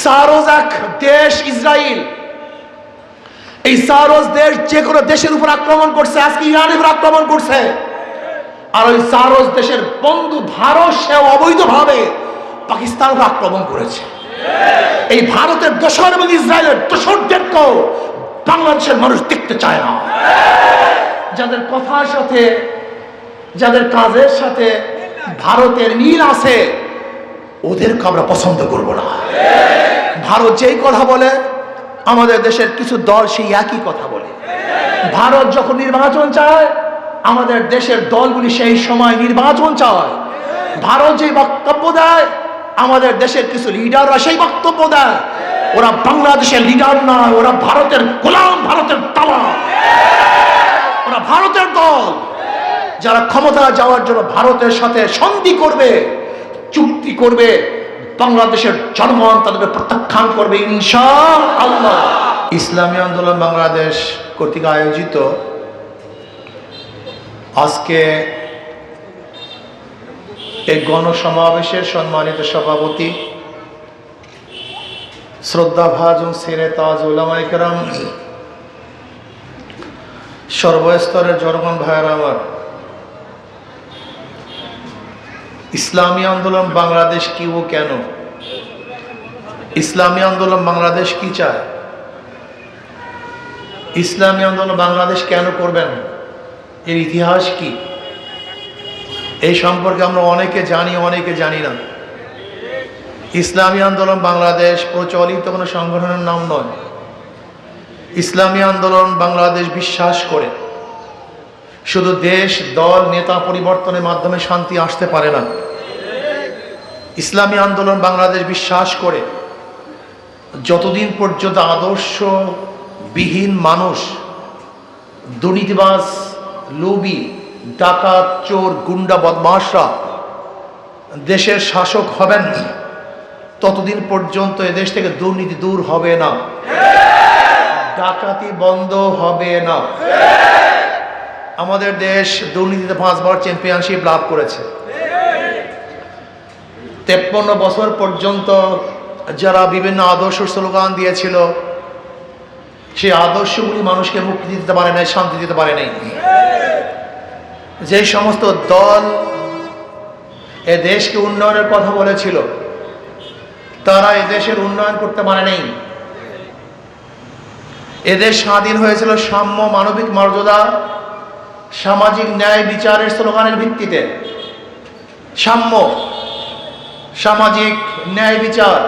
সারোজ এক দেশ ইসরায়েল, এই সারোজ দেশ যে কোনো দেশের উপর আক্রমণ করছে, আজকে ইরানের উপর আক্রমণ করছে। আর ওই সারোজ দেশের বন্ধু ভারত, সে অবৈধভাবে পাকিস্তানের উপর আক্রমণ করেছে। এই ভারতের দোসর এবং ইসরায়েলের দোসরদেরকেও বাংলাদেশের মানুষ দেখতে চায় না। যাদের কথার সাথে, যাদের কাজের সাথে ভারতের মিল আছে, ওদেরকে আমরা পছন্দ করব না। ভারত যেই কথা বলে, আমাদের দেশের কিছু দল সেই একই কথা বলে। ভারত যখন নির্বাচন চায়, আমাদের দেশের দলগুলি সেই সময় নির্বাচন চায়। ভারত যে বক্তব্য দেয়, আমাদের দেশের কিছু লিডাররা সেই বক্তব্য দেয়। ওরা বাংলাদেশের লিডার নয়, ওরা ভারতের গোলাম, ভারতের দালাল, ওরা ভারতের দল। যারা ক্ষমতা যাওয়ার জন্য ভারতের সাথে সন্ধি করবে, চুক্তি করবে, বাংলাদেশের জনগণ তাদেরকে প্রত্যাখ্যান করবে ইনশাআল্লাহ। ইসলামী আন্দোলন বাংলাদেশ কর্তৃক আয়োজিত আজকে এই গণসমাবেশের সম্মানিত সভাপতি, শ্রদ্ধাভাজন সিনে তাজ উলামায়ে কেরাম, সর্বস্তরের জনগণ ভাইয়েরা আমার, ইসলামী আন্দোলন বাংলাদেশ কি ও কেন? ইসলামী আন্দোলন বাংলাদেশ কি চায়? ইসলামী আন্দোলন বাংলাদেশ কেন করবেন? এর ইতিহাস কি? এই সম্পর্কে আমরা অনেকে জানি, অনেকে জানি না। ইসলামী আন্দোলন বাংলাদেশ প্রচলিত কোনো সংগঠনের নাম নয়। ইসলামী আন্দোলন বাংলাদেশ বিশ্বাস করে শুধু দেশ, দল, নেতা পরিবর্তনের মাধ্যমে শান্তি আসতে পারে না। ইসলামী আন্দোলন বাংলাদেশ বিশ্বাস করে যতদিন পর্যন্ত আদর্শবিহীন মানুষ, দুর্নীতিবাজ, লোভী, ডাকাত, চোর, গুন্ডা, বদমাশরা দেশের শাসক হবেন, ততদিন পর্যন্ত এদেশ থেকে দুর্নীতি দূর হবে না, ডাকাতি বন্ধ হবে না। আমাদের দেশ দুর্নীতিতে 5 বার চ্যাম্পিয়নশিপ লাভ করেছে। 53 বছর পর্যন্ত যারা বিভিন্ন আদর্শ স্লোগান দিয়েছিল, সেই আদর্শগুলি মানুষকে মুক্তি দিতে পারে নাই, শান্তি দিতে পারে নাই। যে সমস্ত দল এ দেশকে উন্নয়নের কথা বলেছিল, তারা এদেশের উন্নয়ন করতে পারে নাই। এদেশ স্বাধীন হয়েছিল সাম্য, মানবিক মর্যাদা, সামাজিক ন্যায় বিচারের স্লোগানের ভিত্তিতে। সাম্য, সামাজিক ন্যায় বিচার,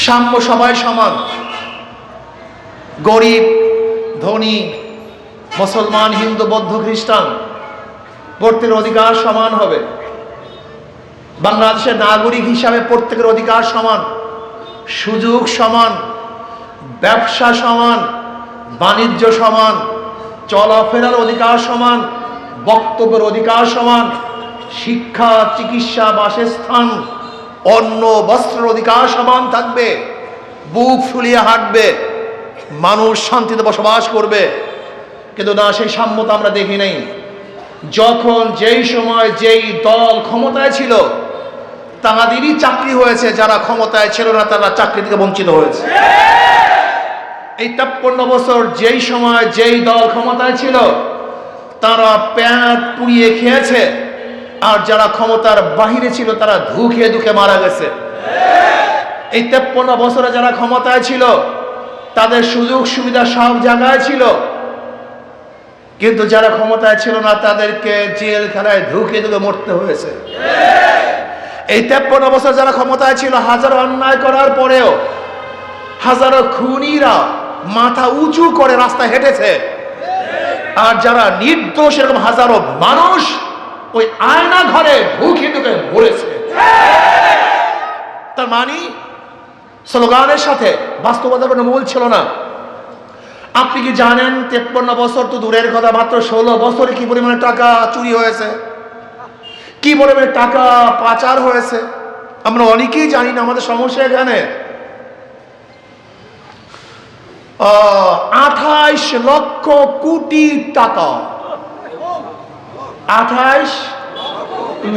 সাম্য, সবাই সমান, গরিব, ধনী, মুসলমান, হিন্দু, বৌদ্ধ, খ্রিস্টান প্রত্যেকের অধিকার সমান হবে। বাংলাদেশের নাগরিক হিসাবে প্রত্যেকের অধিকার সমান, সুযোগ সমান, ব্যবসা সমান, বাণিজ্য সমান, চলাফেরার অধিকার সমান, বক্তব্যের অধিকার সমান, শিক্ষা, চিকিৎসা, বাসস্থান, অন্ন, বস্ত্রের অধিকার সমান থাকবে। বুক ফুলিয়ে হাঁটবে, মানুষ শান্তিতে বসবাস করবে। কিন্তু না, সেই সাম্যতা আমরা দেখি নাই। যখন যেই সময় যেই দল ক্ষমতায় ছিল, তাদেরই চাকরি হয়েছে, যারা ক্ষমতায় ছিল না তারা চাকরি থেকে বঞ্চিত হয়েছে। এই 53 বছর যেই সময় যেই দল ক্ষমতায় ছিল, তারা পেট পুড়িয়ে খেয়েছে, আর যারা ক্ষমতার বাহিরে ছিল তারা ধুকে ধুকে মারা গেছে। এই 53 বছরে যারা ক্ষমতায় ছিল, তাদের সুযোগ সুবিধা সব জায়গায় ছিল, কিন্তু যারা ক্ষমতায় ছিল না তাদেরকে জেলখানায় ধুকে ধুকে মরতে হয়েছে। এই 53 বছর যারা ক্ষমতায় ছিল, হাজারো অন্যায় করার পরেও হাজারো খুনিরা মাথা উঁচু করে রাস্তায় হেঁটেছে, আর যারা নির্দোষ এরকম হাজারো মানুষ ওই আয়না ঘরে ঢুকে ঢুকে মরেছে। তার মানে স্লোগানের সাথে বাস্তবতার কোনো মূল ছিল না। আপনি কি জানেন 53 বছর তো দূরের কথা, মাত্র 16 বছরে কি পরিমাণে টাকা চুরি হয়েছে, কি পরিমাণে টাকা পাচার হয়েছে? আমরা অনেকেই জানি না। আমাদের সমস্যা এখানে 28 লক্ষ কোটি টাকা, 28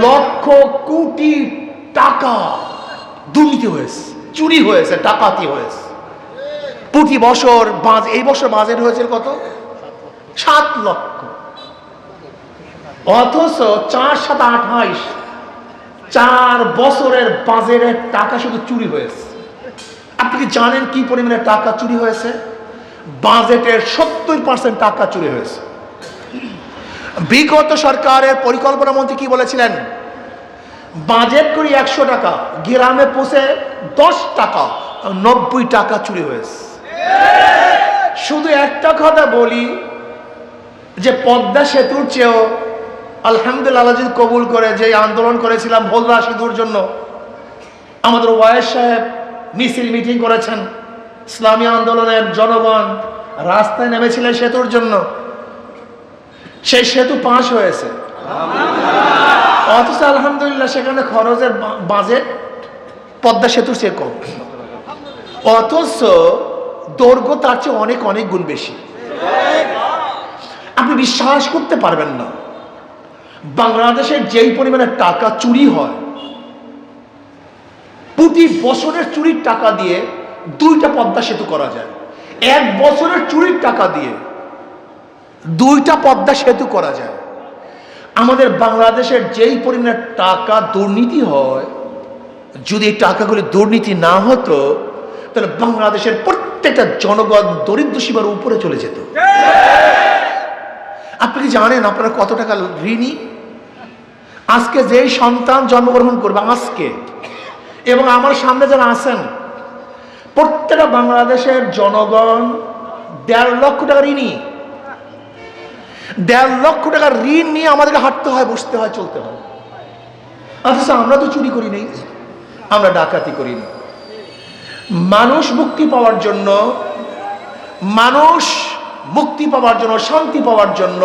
লক্ষ কোটি টাকা দুর্নীতি হয়েছে, চুরি হয়েছে, ডাকাতি হয়েছে। প্রতি বছর এই বছর বাজেট হয়েছে কত? 7 লক্ষ। অথচ 4 7 28 4 বছরের বাজেটের টাকা শুধু চুরি হয়েছে। আপনি কি জানেন কি পরিমাণে টাকা চুরি হয়েছে? বাজেটের 70% টাকা চুরি হয়েছে। বিগত সরকারের পরিকল্পনা মন্ত্রী কি বলেছিলেন? বাজেট করি 100 টাকা, গ্রামে পৌঁছে 10 টাকা, 90 টাকা চুরি হয়েছে। শুধু একটা কথা বলি যে পদ্মা সেতুর চেয়েও আলহামদুলিল্লাহ যদি কবুল করে, যে আন্দোলন করেছিলাম ভোলরা সেতুর জন্য, আমাদের ওয়াইস সাহেব মিছিল মিটিং করেছেন, ইসলামী আন্দোলনের জনগণ রাস্তায় নেমেছিলেন সেতুর জন্য, সেই সেতু পাস হয়েছে। অথচ আলহামদুলিল্লাহ সেখানে খরচের বাজেট পদ্মা সেতুর চেয়ে কম, অথচ দৈর্ঘ্য তার চেয়ে অনেক অনেক গুণ বেশি। আপনি বিশ্বাস করতে পারবেন না, বাংলাদেশের যেই পরিমাণে টাকা চুরি হয়, প্রতি বছরের চুরির টাকা দিয়ে 2টা পদ্মা সেতু করা যায়। 1 বছরের চুরির টাকা দিয়ে 2টা পদ্মা সেতু করা যায়। আমাদের বাংলাদেশের যেই পরিমাণে টাকা দুর্নীতি হয়, যদি এই টাকাগুলি দুর্নীতি না হতো তাহলে বাংলাদেশের প্রত্যেকটা জনগণ দরিদ্র সীমার উপরে চলে যেত। আপনি কি জানেন আপনারা কত টাকা ঋণী? আজকে যেই সন্তান জন্মগ্রহণ করবে আজকে, এবং আমার সামনে যারা আছেন, প্রত্যেকটা বাংলাদেশের জনগণ 1.5 লক্ষ টাকা ঋণী। 1.5 লক্ষ টাকা ঋণ নিয়ে আমাদেরকে হাঁটতে হয়, বসতে হয়, চলতে হয়। অথচ আমরা তো চুরি করি নাই, আমরা ডাকাতি করি না। মানুষ মুক্তি পাওয়ার জন্য, মানুষ মুক্তি পাওয়ার জন্য, শান্তি পাওয়ার জন্য,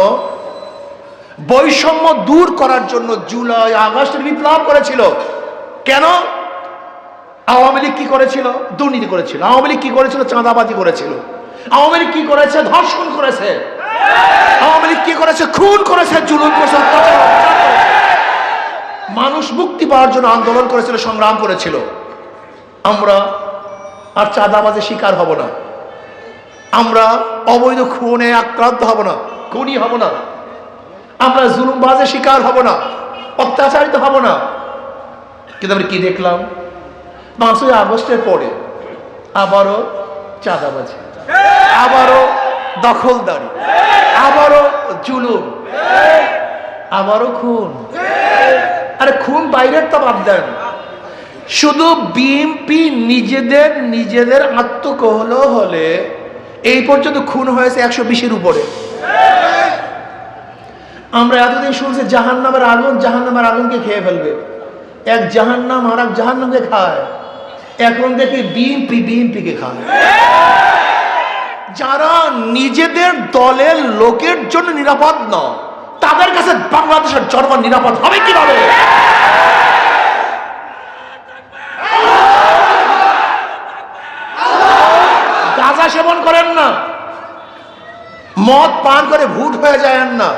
বৈষম্য দূর করার জন্য জুলাই আগস্টের বিপ্লব করেছিল। কেন? আওয়ামী লীগ কি করেছিল? দুর্নীতি করেছিল। আওয়ামী লীগ কি করেছিল? চাঁদাবাজি করেছিল। আওয়ামী লীগ কি করেছে? ধর্ষণ করেছে। আওয়ামী লীগ কি করেছে? খুন করেছে, জুলুম করেছে, মানুষ মুক্তি পাওয়ার জন্য আন্দোলন করেছিল, সংগ্রাম করেছিল। আমরা আর চাঁদাবাজের শিকার হব না, আমরা অবৈধ খুনে আক্রান্ত হব না, খুনি হব না, আমরা জুলুমবাজের শিকার হব না, অত্যাচারিত হব না। কিন্তু আমরা কি দেখলাম? 5ই আগস্টের পরে আবারও চাঁদাবাজি, আবারও দখলদারি, আবারও জুলুম, আবারও খুন। আরে খুন বাইরের তো বাদ দেন, শুধু বিএনপি নিজেদের আত্মকহল হলে এই পর্যন্ত খুন হয়েছে 120-এর উপরে। আমরা এতদিন শুনছি জাহান্নামের আগুন, জাহান্নামের আগুনকে খেয়ে ফেলবে। এক জাহান্নাম আর এক জাহান্নামকে খায়, এখন দেখি বিএনপিকে খায়। যারা নিজেদের দলের লোকের জন্য নিরাপদ নয়, তাদের কাছে বাংলাদেশের জনগণ নিরাপদ হবে কিভাবে? গাঁজা সেবন করেন না, মদ পান করে ভূত হয়ে যায়েন না,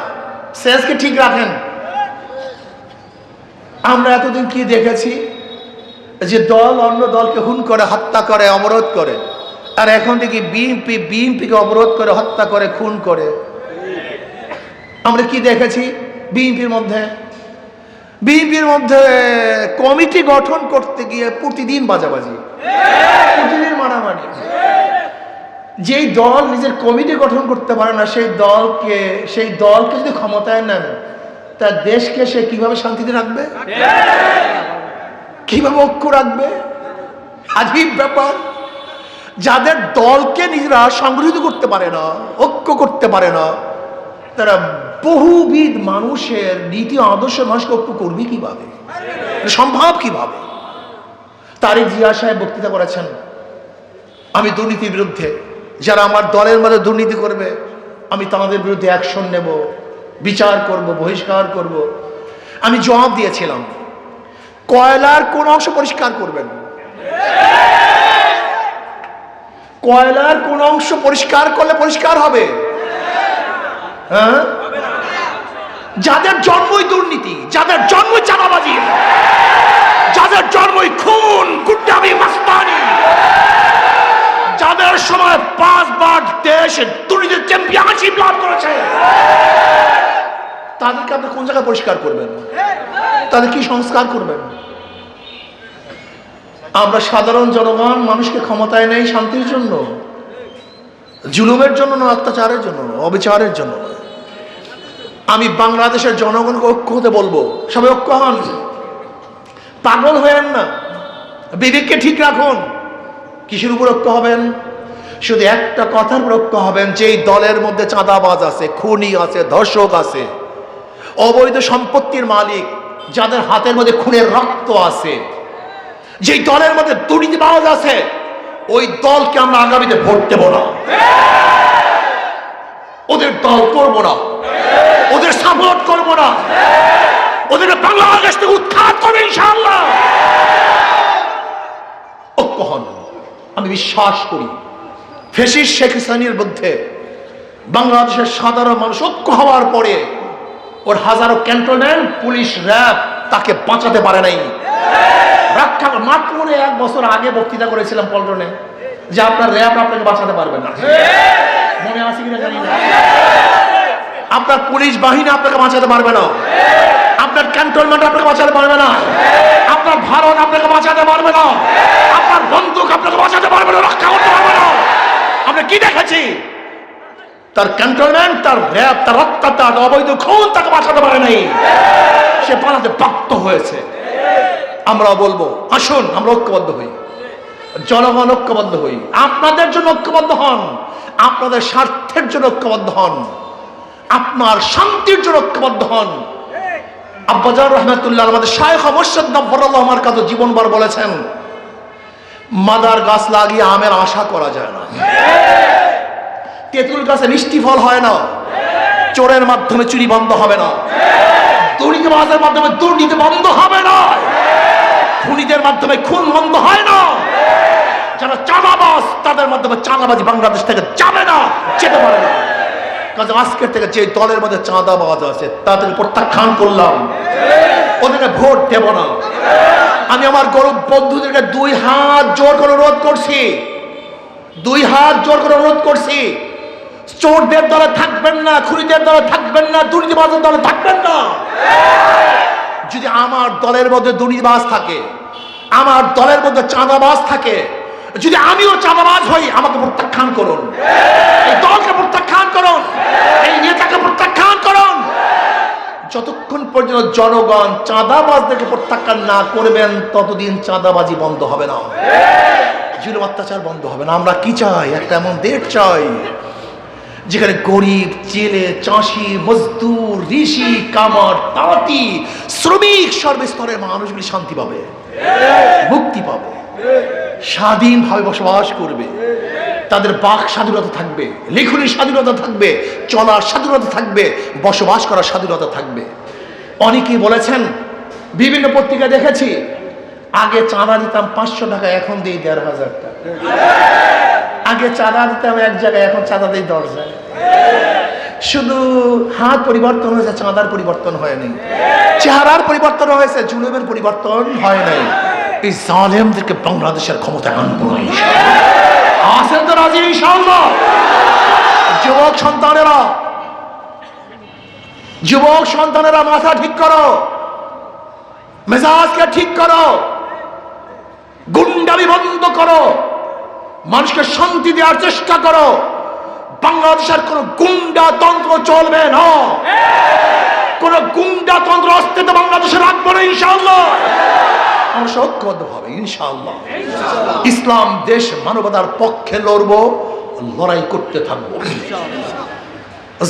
সেন্সকে ঠিক রাখেন। আমরা এতদিন কি দেখেছি? যে দল অন্য দলকে খুন করে, হত্যা করে, অবরোধ করে, আর এখন দেখি বিএনপিকে অবরোধ করে, হত্যা করে, খুন করে। আমরা কি দেখেছি? বিএনপির মধ্যে কমিটি গঠন করতে গিয়ে প্রতিদিন বাজাবাজি, প্রতিদিন মারামারি। যেই দল নিজের কমিটি গঠন করতে পারে না, সেই দলকে যদি ক্ষমতায় নেন, তার দেশকে সে কিভাবে শান্তিতে রাখবে? কিভাবে ঐক্য রাখবে? আজীব ব্যাপার। যাদের দলকে নিজেরা সংগঠিত করতে পারে না, ঐক্য করতে পারে না, তারা বহুবিধ মানুষের নীতি আদর্শ মানুষকে ঐক্য করবে কিভাবে? সম্ভব কিভাবে? তারেক জিয়া সাহেব বক্তৃতা করেছেন, আমি দুর্নীতির বিরুদ্ধে, যারা আমার দলের মধ্যে দুর্নীতি করবে আমি তাদের বিরুদ্ধে অ্যাকশন নেব, বিচার করব, বহিষ্কার করব। আমি জবাব দিয়েছিলাম, কয়লার কোন অংশ পরিষ্কার করবেন? কয়লার কোন অংশ পরিষ্কার করলে পরিষ্কার হবে? হ্যাঁ, যাদের জন্মই দুর্নীতি, যাদের জন্মই চাঁদাবাজি, যাদের জন্মই খুন 5 বার দেশের দুর্নীতির চ্যাম্পিয়নশিপ লাভ করেছে, তাদেরকে আপনি কোন জায়গায় পরিষ্কার করবেন? তাদের কি সংস্কার করবেন? আমরা সাধারণ জনগণ মানুষকে ক্ষমতায় নেই শান্তির জন্য, জুলুমের জন্য না, অত্যাচারের জন্য, অবিচারের জন্য। আমি বাংলাদেশের জনগণকে ঐক্য হতে বলবো, সবাই ঐক্য হন, পাগল হয়েন না, বিবেককে ঠিক রাখুন। কিসের উপর ঐক্য হবেন? শুধু একটা কথার উপর ঐক্য হবেন, যেই দলের মধ্যে চাঁদাবাজ আছে, খুনি আছে, ধর্ষক আছে, অবৈধ সম্পত্তির মালিক, যাদের হাতের মধ্যে খুনের রক্ত আছে, যেই দলের মধ্যে দুর্নীতিবাজ আছে, ওই দলকে আমরা আগামীতে ভোট দেব না, ওদের দল করব না, ওদের সাপোর্ট করব না, ওদের বাংলাদেশ থেকে উৎখাত করবে ইনশাআল্লাহ। ঐক্য হন। আমি বিশ্বাস করি ফ্যাসিস্ট শেখ হাসিনার বিরুদ্ধে বাংলাদেশের সাধারণ মানুষ ঐক্য হওয়ার পরে ওর হাজারো ক্যান্টনমেন্ট পুলিশ র্যাব তাকে বাঁচাতে পারে নাই। রক্ষা মাত্র 1 বছর আগে বক্তৃতা করেছিলাম পল্টনে যে আপনার র্যাব আপনাকে বাঁচাতে পারবে না, মনে আছে কিনা জানি না। আপনার পুলিশ বাহিনী আপনাকে বাঁচাতে পারবে না, আপনার ক্যান্টনমেন্ট আপনাকে বাঁচাতে পারবে না, আপনার ভারত আপনাকে বাঁচাতে পারবে না, আপনার বন্দুক আপনাকে বাঁচাতে পারবে না, রক্ষা করতে পারবে না। আমরা কি দেখেছি? তার ক্যান্টনমেন্ট, তার র্যাব, তার রক্ষা, তার অবৈধ খুন তাকে বাঁচাতে পারে নাই, সে পালাতে বাধ্য হয়েছে। আমরা বলবো আসুন আমরা ঐক্যবদ্ধ হই, জনগণ ঐক্যবদ্ধ হই, আপনাদের জন্য ঐক্যবদ্ধ হন, আপনাদের স্বার্থের জন্য ঐক্যবদ্ধ হন, আপনার শান্তির জন্য ঐক্যবদ্ধ হন। আব্বাজান রহমাতুল্লাহ আমাদের শায়খ মুর্শিদ নব্বরুল্লাহ আমার কাছে জীবনভর বলেছেন, মাদার গাছ লাগিয়ে আমের আশা করা যায় না, তেঁতুল গাছে মিষ্টি ফল হয় না, চোরের মাধ্যমে চুরি বন্ধ হবে না, দুর্নীতিবাজের মাধ্যমে দুর্নীতি বন্ধ হবে না, খুনিদের মাধ্যমে খুন বন্ধ হয় না, যারা চাঁদাবাজ তাদের মাধ্যমে চাঁদাবাজি বাংলাদেশ থেকে যাবে না, যেতে পারে না। কাজে আজকের থেকে যে দলের মধ্যে চাঁদাবাজ আছে তাদের প্রত্যাখ্যান করলাম, ওদেরকে ভোট দেব না। আমি আমার গরিব বন্ধুদেরকে 2 হাত জোর করে অনুরোধ করছি, 2 হাত জোর করে অনুরোধ করছি, চোরদের দলে থাকবেন না, খুনিদের দলে থাকবেন না, দুর্নীতিবাজের দলে থাকবেন না। যদি আমার দলের মধ্যে দুর্নীতিবাজ থাকে, আমার দলের মধ্যে চাঁদাবাজ থাকে, যদি আমিও চাঁদাবাজ হই, আমাকে প্রত্যাখ্যান করুন, এই দলকে প্রত্যাখ্যান করুন, এই নেতাকে প্রত্যাখ্যান করুন। যতক্ষণ পর্যন্ত জনগণ চাঁদাবাজদেরকে প্রত্যাখ্যান না করবেন ততদিন চাঁদাবাজি বন্ধ হবে না, জুলুম অত্যাচার বন্ধ হবে না। আমরা কি চাই? একটা এমন দেশ চাই যেখানে গরিব, জেলে, চাষি, মজদুর, ঋষি, কামার, তাঁতি, শ্রমিক, সর্বস্তরের মানুষগুলি শান্তি পাবে, মুক্তি পাবে, স্বাধীনভাবে বসবাস করবে, তাদের বাক স্বাধীনতা থাকবে, লেখনের স্বাধীনতা থাকবে, চলার স্বাধীনতা থাকবে, বসবাস করার স্বাধীনতা থাকবে। অনেকেই বলেছেন, বিভিন্ন পত্রিকা দেখেছি, আগে চাঁদা দিতাম 500 টাকা, এখন দিই 1500 টাকা। আগে চাঁদা দিতাম 1 জায়গায়, এখন চাঁদা দিই 10 জায়গায়। শুধু হাত পরিবর্তন হয়েছে, চাঁদার পরিবর্তন হয়নি, চেহারার পরিবর্তন হয়েছে, জুলুমের পরিবর্তন হয় নাই। এই জালেমদেরকে বাংলাদেশের ক্ষমতায় আনবো না ইনশাআল্লাহ। আছেন তো রাজি ইনশাআল্লাহ? যুবক সন্তানেরা মাথা ঠিক করো, মেজাজকে ঠিক করো, গুন্ডামি বন্ধ করো, মানুষকে শান্তি দেওয়ার চেষ্টা করো। বাংলাদেশের কোন গুন্ডাতন্ত্র চলবে না, কোন গুন্ডাতন্ত্র অস্তিত্ব বাংলাদেশে রাখবো না ইনশাআল্লাহ। আমরা ঐক্যবদ্ধ হবে ইনশাআল্লাহ। ইসলাম দেশ মানবতার পক্ষে লড়বো, লড়াই করতে থাকবো।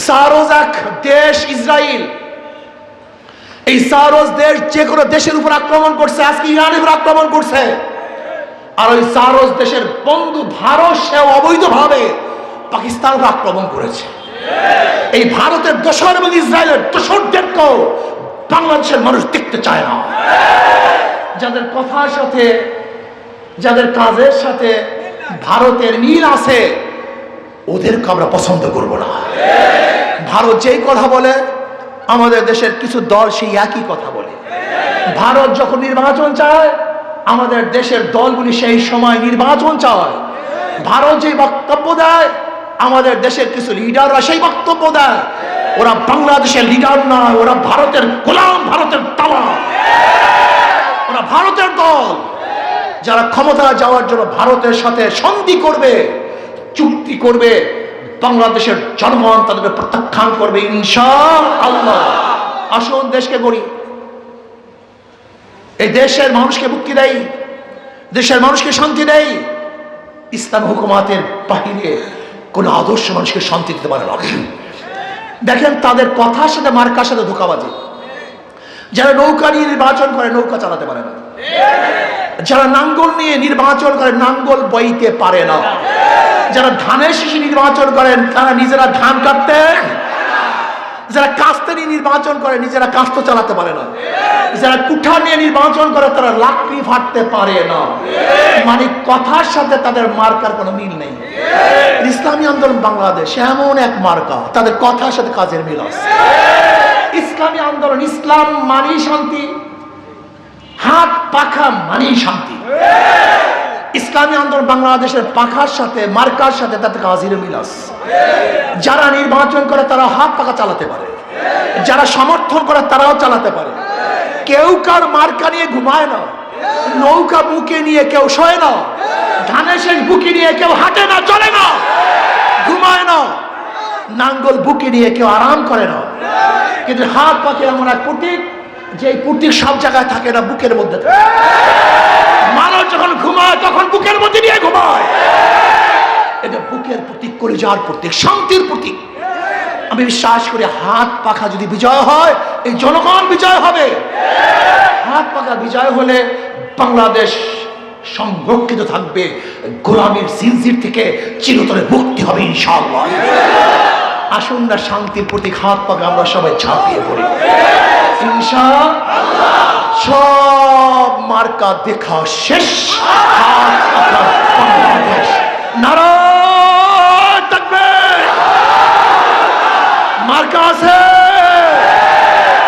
জারোজ এক দেশ ইসরায়েল, এই জারোজ দেশ যে কোনো দেশের উপর আক্রমণ করছে, আজকে ইরানের উপর আক্রমণ করছে। আর ওই জারোজ দেশের বন্ধু ভারত, সে অবৈধভাবে পাকিস্তানের উপর আক্রমণ করেছে। এই ভারতের দোসর এবং ইসরায়েলের দোসরদেরকেও বাংলাদেশের মানুষ দেখতে চায় না। যাদের কথার সাথে, যাদের কাজের সাথে ভারতের মিল আছে, ওদেরকে আমরা পছন্দ করব না। ভারত যেই কথা বলে, আমাদের দেশের কিছু দল সেই একই কথা বলে। ভারত যখন নির্বাচন চায়, আমাদের দেশের দলগুলি সেই সময় নির্বাচন চায়। ভারত যে বক্তব্য দেয়, আমাদের দেশের কিছু লিডাররা সেই বক্তব্য দেয়। ওরা বাংলাদেশের লিডার নয়, ওরা ভারতের গোলাম, ভারতের তালা, ওরা ভারতের দল, যারা ক্ষমতা যাওয়ার জন্য ভারতের সাথে সন্ধি করবে, চুক্তি করবে, বাংলাদেশের জনগণ তাদেরকে প্রত্যাখ্যান করবে ইনশাআল্লাহ। আসুন দেশকে গড়ি, এই দেশের মানুষকে মুক্তি দেয়, দেশের মানুষকে শান্তি দেয়। ইসলাম হুকুমাতের বাহিরে কোন আদর্শ মানুষকে শান্তি দিতে পারে না। দেখেন তাদের কথার সাথে মার্কার সাথে ধোঁকাবাজি। যারা নৌকা নিয়ে নির্বাচন করে নৌকা চালাতে পারে না, যারা নাঙ্গল নিয়ে নির্বাচন করে নাঙ্গল বইতে পারে না, যারা ধানের শীষে নির্বাচন করেন তারা নিজেরা ধান কাটতে, যারা কাস্তে নিয়ে নির্বাচন করে নিজেরা কাস্ত চালাতে পারে না, যারা কুঠা নিয়ে নির্বাচন করে তারা লাকড়ি ফাটতে পারে না। মানে কথার সাথে তাদের মার্কার কোনো মিল নেই। ইসলামী আন্দোলন বাংলাদেশ এমন এক মার্কা, তাদের কথার সাথে কাজের মিল আছে। ইসলামী আন্দোলন, ইসলাম মানেই শান্তি, হাত পাখা মানেই শান্তি। ইসলামী আন্দোলন বাংলাদেশের পাখার সাথে মার্কার সাথে তাদের কাজের মিল আছে। যারা নির্বাচন করে তারা হাত পাখা চালাতে পারে, যারা সমর্থন করে তারাও চালাতে পারে। কেউ কার মার্কা নিয়ে ঘুমায় না, নৌকা বুকে নিয়ে কেউ শোয় না, ধানের শেষ বুকে নিয়ে কেউ হাঁটে না, চলে না, ঘুমায় না, নাঙ্গল বুকে নিয়ে কেউ আরাম করে না। কিন্তু হাত পাখি এমন এক প্রতীক, যে প্রতীক সব জায়গায় থাকে না, বুকের মধ্যে থাকে। মানুষ যখন ঘুমায় তখন বুকের মধ্যে নিয়ে ঘুমায়। এটা বুকের প্রতীক, কলিজার প্রতীক, শান্তির প্রতীক। আমি বিশ্বাস করি হাত পাখা যদি বিজয় হয়, এই জনগণ বিজয় হবে। হাত পাখা বিজয় হলে বাংলাদেশ সংরক্ষিত থাকবে, গোলামীর জিনজির থেকে চিরতরে মুক্তি হবে ইনশাআল্লাহ। আসুন না শান্তির প্রতীক হাত পাখা আমরা সবাই ঝাঁপিয়ে পড়ি ইনশাআল্লাহ। সব মার্কা দেখা শেষ, হাত পাখা বাংলাদেশ। নারায়ে তাকবীর। মার্কা আছে,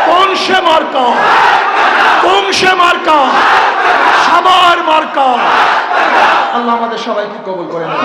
কোন সে মার্কা, কোন সে মার্কা, সবার মার্কা। আল্লাহ আমাদের সবাইকে কবুল করে নেন।